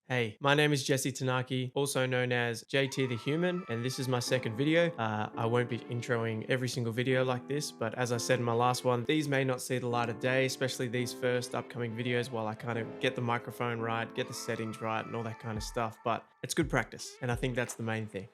Hey, my name is Jesse Tanaki, also known as JT the Human, and this is my second video. I won't be introing every single video like this, but as I said in my last one, these may not see the light of day, especially these first upcoming videos while I kind of get the microphone right, get the settings right, and all that kind of stuff, but it's good practice, and I think that's the main thing.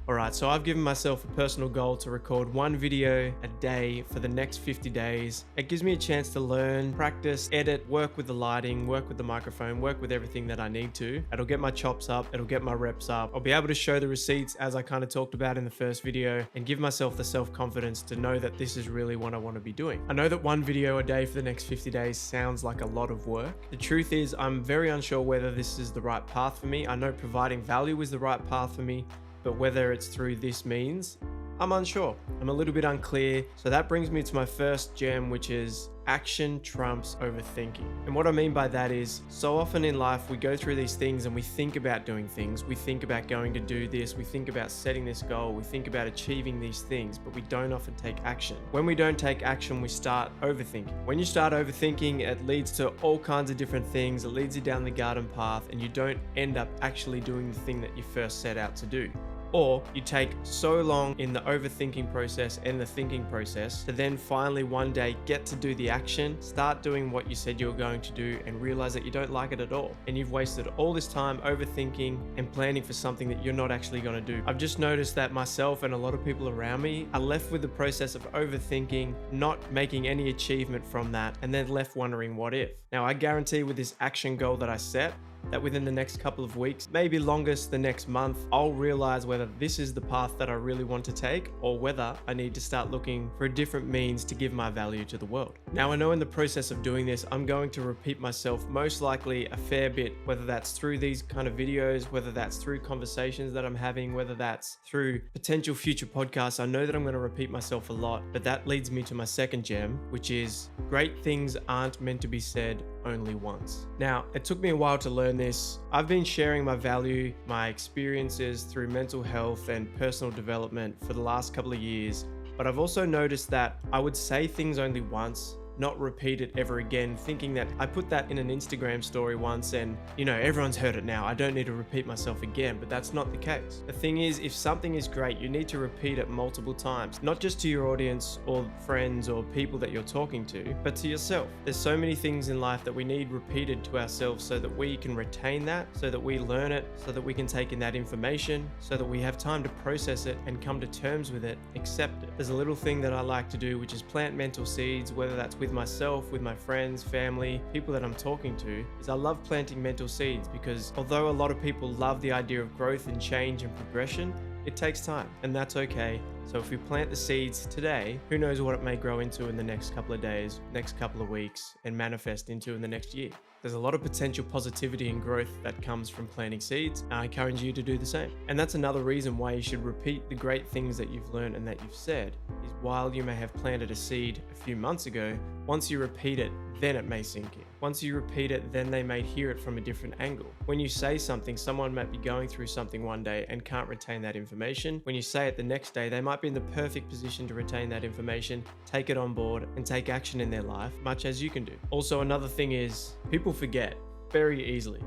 Alright, so I've given myself a personal goal to record one video a day for the next 50 days. It gives me a chance to learn, practice, edit, work with the lighting, work with the microphone, work with everything that I need to. It'll get my chops up, it'll get my reps up. I'll be able to show the receipts as I kind of talked about in the first video and give myself the self-confidence to know that this is really what I want to be doing. I know that one video a day for the next 50 days sounds like a lot of work. The truth is I'm very unsure whether this is the right path for me. I know providing value is the right path for me, but whether it's through this means, I'm unsure. I'm a little bit unclear. So that brings me to my first gem, which is action trumps overthinking. And what I mean by that is, so often in life we go through these things and we think about doing things. We think about going to do this. We think about setting this goal. We think about achieving these things, but we don't often take action. When we don't take action, we start overthinking. When you start overthinking, it leads to all kinds of different things. It leads you down the garden path and you don't end up actually doing the thing that you first set out to do. Or you take so long in the overthinking process and the thinking process to then finally one day get to do the action, start doing what you said you were going to do and realize that you don't like it at all. And you've wasted all this time overthinking and planning for something that you're not actually going to do. I've just noticed that myself and a lot of people around me are left with the process of overthinking, not making any achievement from that, and then left wondering what if. Now I guarantee with this action goal that I set, that within the next couple of weeks, maybe longest the next month, I'll realize whether this is the path that I really want to take or whether I need to start looking for a different means to give my value to the world. Now I know in the process of doing this, I'm going to repeat myself most likely a fair bit, whether that's through these kind of videos, whether that's through conversations that I'm having, whether that's through potential future podcasts. I know that I'm going to repeat myself a lot, but that leads me to my second gem, which is great things aren't meant to be said only once. Now, it took me a while to learn this. I've been sharing my value, my experiences through mental health and personal development for the last couple of years, but I've also noticed that I would say things only once, not repeat it ever again, thinking that I put that in an Instagram story once and, everyone's heard it now. I don't need to repeat myself again, but that's not the case. The thing is, if something is great, you need to repeat it multiple times, not just to your audience or friends or people that you're talking to, but to yourself. There's so many things in life that we need repeated to ourselves so that we can retain that, so that we learn it, so that we can take in that information, so that we have time to process it and come to terms with it, accept it. There's a little thing that I like to do, which is plant mental seeds, whether that's with myself, with my friends, family, people that I'm talking to, is I love planting mental seeds because although a lot of people love the idea of growth and change and progression, it takes time and that's okay. So if we plant the seeds today, who knows what it may grow into in the next couple of days, next couple of weeks, and manifest into in the next year. There's a lot of potential positivity and growth that comes from planting seeds. And I encourage you to do the same. And that's another reason why you should repeat the great things that you've learned and that you've said, is while you may have planted a seed a few months ago, once you repeat it, then it may sink in. Once you repeat it, then they may hear it from a different angle. When you say something, someone might be going through something one day and can't retain that information. When you say it the next day, they might be in the perfect position to retain that information, take it on board, and take action in their life, much as you can do. Also, another thing is, people forget very easily.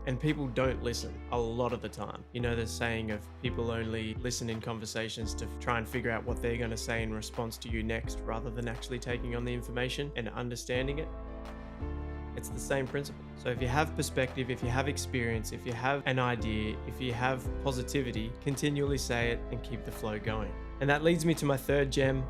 And people don't listen a lot of the time. You know the saying of people only listen in conversations to try and figure out what they're going to say in response to you next, rather than actually taking on the information and understanding it. It's the same principle. So if you have perspective, if you have experience, if you have an idea, if you have positivity, continually say it and keep the flow going. And that leads me to my third gem,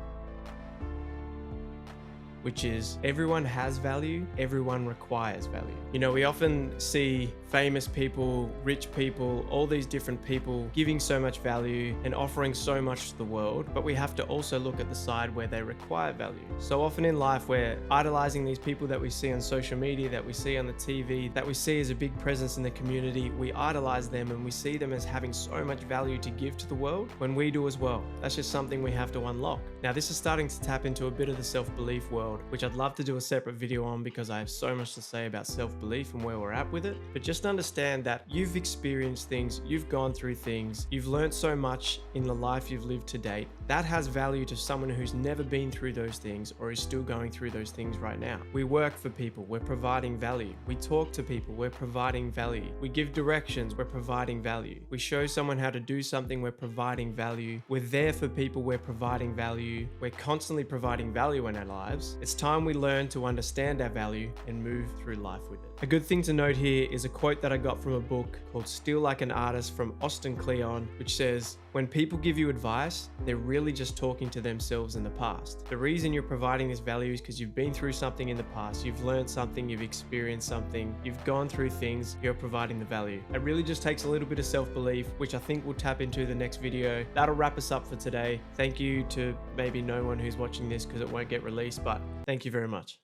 which is everyone has value, everyone requires value. We often see famous people, rich people, all these different people giving so much value and offering so much to the world, but we have to also look at the side where they require value. So often in life, we're idolizing these people that we see on social media, that we see on the TV, that we see as a big presence in the community. We idolize them and we see them as having so much value to give to the world when we do as well. That's just something we have to unlock. Now, this is starting to tap into a bit of the self-belief world, world, which I'd love to do a separate video on because I have so much to say about self-belief and where we're at with it. But just understand that you've experienced things, you've gone through things, you've learned so much in the life you've lived to date. That has value to someone who's never been through those things or is still going through those things right now. We work for people, we're providing value. We talk to people, we're providing value. We give directions, we're providing value. We show someone how to do something, we're providing value. We're there for people, we're providing value. We're constantly providing value in our lives. It's time we learn to understand our value and move through life with it. A good thing to note here is a quote that I got from a book called Still Like an Artist from Austin Kleon, which says, "When people give you advice, they're really just talking to themselves in the past. The reason you're providing this value is because you've been through something in the past, you've learned something, you've experienced something, you've gone through things, you're providing the value." It really just takes a little bit of self-belief, which I think we'll tap into the next video. That'll wrap us up for today. Thank you to maybe no one who's watching this because it won't get released, but thank you very much.